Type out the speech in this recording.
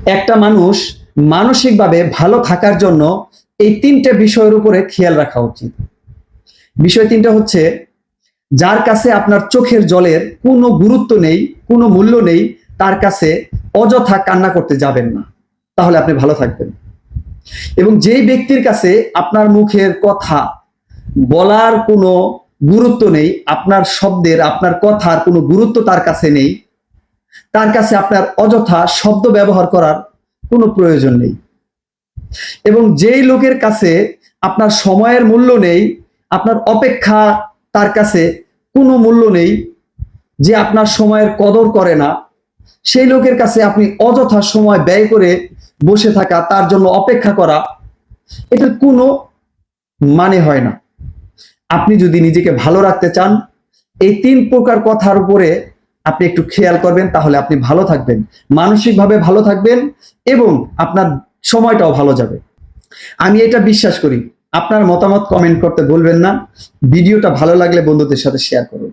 একটা মানুষ মানসিকভাবে ভালো থাকার জন্য এই তিনটে বিষয়ের উপরে খেয়াল রাখা উচিত। বিষয় তিনটা হচ্ছে, যার কাছে আপনার চোখের জলের কোনো গুরুত্ব নেই, কোনো মূল্য নেই, তার কাছে অযথা কান্না করতে যাবেন না, তাহলে আপনি ভালো থাকবেন। এবং যেই ব্যক্তির কাছে আপনার মুখের কথা বলার কোনো গুরুত্ব নেই, আপনার শব্দের, আপনার কথার কোনো গুরুত্ব তার কাছে নেই, তার কাছে আপনার অযথা শব্দ ব্যবহার করার কোনো প্রয়োজন নেই। এবং যেই লোকের কাছে আপনার সময়ের মূল্য নেই, আপনার অপেক্ষা তার কাছে কোনো মূল্য নেই, যে আপনার সময়ের কদর করে না, সেই লোকের কাছে আপনি অযথা সময় ব্যয় করে বসে থাকা, তার জন্য অপেক্ষা করা, এটার কোনো মানে হয় না। আপনি যদি নিজেকে ভালো রাখতে চান, এই তিন প্রকার কথার উপরে আপনি একটু খেয়াল করবেন, তাহলে আপনি ভালো থাকবেন, মানসিকভাবে ভালো থাকবেন এবং আপনার সময়টাও ভালো যাবে। আমি এটা বিশ্বাস করি। আপনার মতামত কমেন্ট করতে ভুলবেন না। ভিডিওটা ভালো লাগলে বন্ধুদের সাথে শেয়ার করুন।